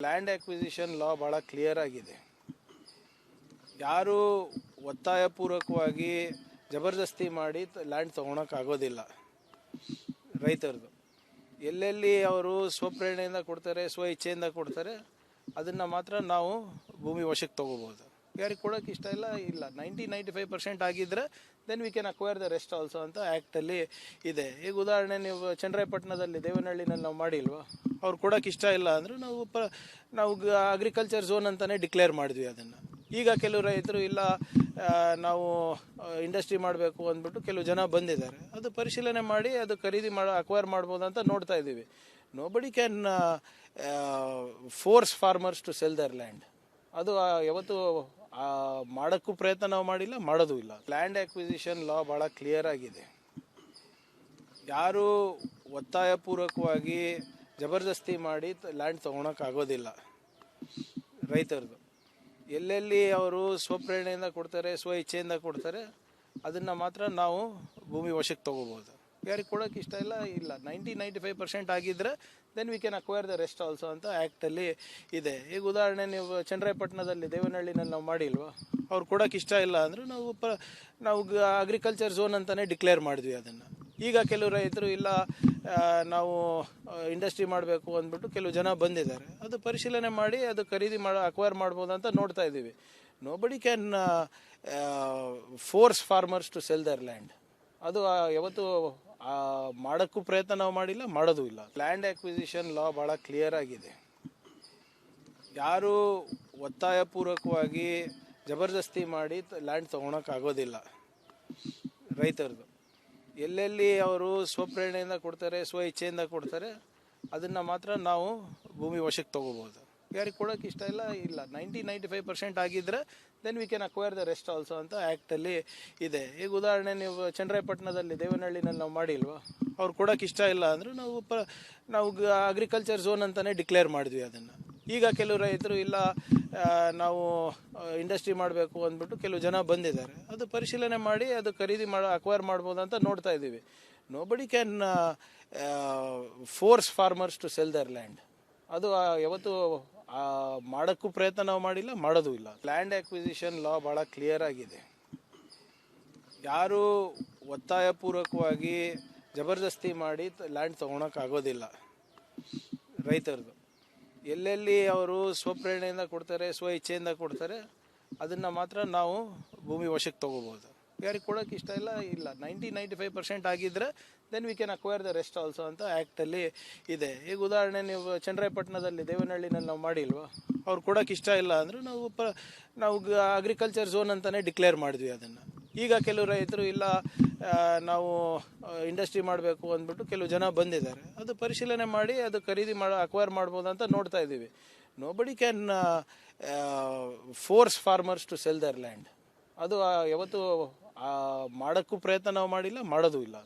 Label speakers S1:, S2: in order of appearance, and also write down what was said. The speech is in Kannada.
S1: ಲ್ಯಾಂಡ್ ಅಕ್ವಿಸಿಷನ್ ಲಾ ಭಾಳ ಕ್ಲಿಯರ್ ಆಗಿದೆ. ಯಾರು ಒತ್ತಾಯಪೂರ್ವಕವಾಗಿ ಜಬರ್ದಸ್ತಿ ಮಾಡಿ ಲ್ಯಾಂಡ್ ತೊಗೊಳಕ್ಕಾಗೋದಿಲ್ಲ. ರೈತರದು ಎಲ್ಲೆಲ್ಲಿ ಅವರು ಸ್ವಪ್ರೇರಣೆಯಿಂದ ಕೊಡ್ತಾರೆ, ಸ್ವ ಇಚ್ಛೆಯಿಂದ ಕೊಡ್ತಾರೆ, ಅದನ್ನು ಮಾತ್ರ ನಾವು ಭೂಮಿ ವಶಕ್ಕೆ ತೊಗೋಬೋದು. ಯಾರಿಗೆ ಕೊಡೋಕೆ ಇಷ್ಟ ಇಲ್ಲ 95% ಆಗಿದ್ದರೆ then we can acquire the rest also ಅಂತ ಆ್ಯಕ್ಟಲ್ಲಿ ಇದೆ. ಈಗ ಉದಾಹರಣೆ ನೀವು ಚನ್ನರಾಯಪಟ್ಟಣದಲ್ಲಿ ದೇವನಹಳ್ಳಿನಲ್ಲಿ ನಾವು ಮಾಡಿಲ್ವಾ, ಅವ್ರು ಕೊಡೋಕೆ ಇಷ್ಟ ಇಲ್ಲ ಅಂದರೆ ನಾವು ಅಗ್ರಿಕಲ್ಚರ್ ಝೋನ್ ಅಂತಲೇ ಡಿಕ್ಲೇರ್ ಮಾಡಿದ್ವಿ ಅದನ್ನು. ಈಗ ಕೆಲವು ರೈತರು ಇಲ್ಲ ನಾವು ಇಂಡಸ್ಟ್ರಿ ಮಾಡಬೇಕು ಅಂದ್ಬಿಟ್ಟು ಕೆಲವು ಜನ ಬಂದಿದ್ದಾರೆ, ಅದು ಪರಿಶೀಲನೆ ಮಾಡಿ ಅದು ಖರೀದಿ ಅಕ್ವೈರ್ ಮಾಡ್ಬೋದು ಅಂತ ನೋಡ್ತಾ ಇದ್ದೀವಿ. Nobody can force farmers to sell their land. ಅದು ಯಾವತ್ತು ಮಾಡೋಕ್ಕೂ ಪ್ರಯತ್ನ ನಾವು ಮಾಡಿಲ್ಲ, ಮಾಡೋದು ಇಲ್ಲ. ಲ್ಯಾಂಡ್ ಅಕ್ವಿಸಿಷನ್ ಲಾ ಭಾಳ ಕ್ಲಿಯರ್ ಆಗಿದೆ. ಯಾರು ಒತ್ತಾಯಪೂರ್ವಕವಾಗಿ ಜಬರ್ದಸ್ತಿ ಮಾಡಿ ಲ್ಯಾಂಡ್ ತೊಗೊಳಕ್ಕಾಗೋದಿಲ್ಲ. ರೈತರದು ಎಲ್ಲೆಲ್ಲಿ ಅವರು ಸ್ವಪ್ರೇರಣೆಯಿಂದ ಕೊಡ್ತಾರೆ, ಸ್ವ ಇಚ್ಛೆಯಿಂದ ಕೊಡ್ತಾರೆ, ಅದನ್ನು ಮಾತ್ರ ನಾವು ಭೂಮಿ ವಶಕ್ಕೆ ತೊಗೋಬೋದು. ಯಾರಿಗೆ ಕೊಡೋಕೆ ಇಷ್ಟ ಇಲ್ಲ 95% ಆಗಿದ್ದರೆ then we can acquire the rest also ಅಂತ ಆ್ಯಕ್ಟಲ್ಲಿ ಇದೆ. ಈಗ ಉದಾಹರಣೆ ನೀವು ಚನ್ನರಾಯಪಟ್ಟಣದಲ್ಲಿ ದೇವನಹಳ್ಳಿನಲ್ಲಿ ನಾವು ಮಾಡಿಲ್ವಾ, ಅವ್ರು ಕೊಡೋಕೆ ಇಷ್ಟ ಇಲ್ಲ ಅಂದರೆ ನಾವು ಅಗ್ರಿಕಲ್ಚರ್ ಝೋನ್ ಅಂತಲೇ ಡಿಕ್ಲೇರ್ ಮಾಡಿದ್ವಿ ಅದನ್ನು. ಈಗ ಕೆಲವು ರೈತರು ಇಲ್ಲ ನಾವು ಇಂಡಸ್ಟ್ರಿ ಮಾಡಬೇಕು ಅಂದ್ಬಿಟ್ಟು ಕೆಲವು ಜನ ಬಂದಿದ್ದಾರೆ, ಅದು ಪರಿಶೀಲನೆ ಮಾಡಿ ಅದು ಖರೀದಿ ಅಕ್ವೈರ್ ಮಾಡ್ಬೋದು ಅಂತ ನೋಡ್ತಾ ಇದ್ದೀವಿ. Nobody can force farmers to sell their land. ಅದು ಯಾವತ್ತು ಮಾಡೋಕ್ಕೂ ಪ್ರಯತ್ನ ನಾವು ಮಾಡಿಲ್ಲ, ಮಾಡೋದು ಇಲ್ಲ. ಲ್ಯಾಂಡ್ ಅಕ್ವಿಸಿಷನ್ ಲಾ ಭಾಳ ಕ್ಲಿಯರ್ ಆಗಿದೆ. ಯಾರು ಒತ್ತಾಯಪೂರ್ವಕವಾಗಿ ಜಬರ್ದಸ್ತಿ ಮಾಡಿ ಲ್ಯಾಂಡ್ ತೊಗೊಳಕ್ಕಾಗೋದಿಲ್ಲ. ರೈತರದು ಎಲ್ಲೆಲ್ಲಿ ಅವರು ಸ್ವಪ್ರೇರಣೆಯಿಂದ ಕೊಡ್ತಾರೆ, ಸ್ವ ಇಚ್ಛೆಯಿಂದ ಕೊಡ್ತಾರೆ, ಅದನ್ನು ಮಾತ್ರ ನಾವು ಭೂಮಿ ವಶಕ್ಕೆ ತೊಗೋಬೋದು. ಯಾರಿಗೆ ಕೊಡೋಕೆ ಇಷ್ಟ ಇಲ್ಲ 95% ಆಗಿದ್ದರೆ then we can acquire the rest also ಅಂತ ಆ್ಯಕ್ಟಲ್ಲಿ ಇದೆ. ಈಗ ಉದಾಹರಣೆ ನೀವು ಚನ್ನರಾಯಪಟ್ಟಣದಲ್ಲಿ ದೇವನಹಳ್ಳಿನಲ್ಲಿ ನಾವು ಮಾಡಿಲ್ವಾ, ಅವ್ರು ಕೊಡೋಕೆ ಇಷ್ಟ ಇಲ್ಲ ಅಂದರೆ ನಾವು ಅಗ್ರಿಕಲ್ಚರ್ ಝೋನ್ ಅಂತಲೇ ಡಿಕ್ಲೇರ್ ಮಾಡಿದ್ವಿ ಅದನ್ನು. ಈಗ ಕೆಲವು ರೈತರು ಇಲ್ಲ ನಾವು ಇಂಡಸ್ಟ್ರಿ ಮಾಡಬೇಕು ಅಂದ್ಬಿಟ್ಟು ಕೆಲವು ಜನ ಬಂದಿದ್ದಾರೆ, ಅದು ಪರಿಶೀಲನೆ ಮಾಡಿ ಅದು ಖರೀದಿ ಅಕ್ವೈರ್ ಮಾಡ್ಬೋದು ಅಂತ ನೋಡ್ತಾ ಇದ್ದೀವಿ. Nobody can force farmers to sell their land. ಅದು ಯಾವತ್ತು ಮಾಡೋಕ್ಕೂ ಪ್ರಯತ್ನ ನಾವು ಮಾಡಿಲ್ಲ, ಮಾಡೋದು ಇಲ್ಲ. ಲ್ಯಾಂಡ್ ಅಕ್ವಿಸಿಷನ್ ಲಾ ಭಾಳ ಕ್ಲಿಯರ್ ಆಗಿದೆ. ಯಾರು ಒತ್ತಾಯಪೂರ್ವಕವಾಗಿ ಜಬರ್ದಸ್ತಿ ಮಾಡಿ ಲ್ಯಾಂಡ್ ತೊಗೊಳಕ್ಕಾಗೋದಿಲ್ಲ. ರೈತರದು ಎಲ್ಲೆಲ್ಲಿ ಅವರು ಸ್ವಪ್ರೇರಣೆಯಿಂದ ಕೊಡ್ತಾರೆ, ಸ್ವ ಇಚ್ಛೆಯಿಂದ ಕೊಡ್ತಾರೆ, ಅದನ್ನು ಮಾತ್ರ ನಾವು ಭೂಮಿ ವಶಕ್ಕೆ ತೊಗೋಬೋದು. ಯಾರಿಗೆ ಕೊಡೋಕೆ ಇಷ್ಟ ಇಲ್ಲ 95% ಆಗಿದ್ದರೆ then we can acquire the rest also ಅಂತ ಆ್ಯಕ್ಟಲ್ಲಿ ಇದೆ. ಈಗ ಉದಾಹರಣೆ ನೀವು ಚನ್ನರಾಯಪಟ್ಟಣದಲ್ಲಿ ದೇವನಹಳ್ಳಿನಲ್ಲಿ ನಾವು ಮಾಡಿಲ್ವಾ, ಅವ್ರು ಕೊಡೋಕೆ ಇಷ್ಟ ಇಲ್ಲ ಅಂದರೆ ನಾವು ಅಗ್ರಿಕಲ್ಚರ್ ಝೋನ್ ಅಂತಲೇ ಡಿಕ್ಲೇರ್ ಮಾಡಿದ್ವಿ ಅದನ್ನು. ಈಗ ಕೆಲವು ರೈತರು ಇಲ್ಲ ನಾವು ಇಂಡಸ್ಟ್ರಿ ಮಾಡಬೇಕು ಅಂದ್ಬಿಟ್ಟು ಕೆಲವು ಜನ ಬಂದಿದ್ದಾರೆ, ಅದು ಪರಿಶೀಲನೆ ಮಾಡಿ ಅದು ಖರೀದಿ ಅಕ್ವೈರ್ ಮಾಡ್ಬೋದು ಅಂತ ನೋಡ್ತಾ ಇದ್ದೀವಿ. Nobody can force farmers to sell their land. ಅದು ಯಾವತ್ತು ಮಾಡೋಕ್ಕೂ ಪ್ರಯತ್ನ ನಾವು ಮಾಡಿಲ್ಲ, ಮಾಡೋದು ಇಲ್ಲ.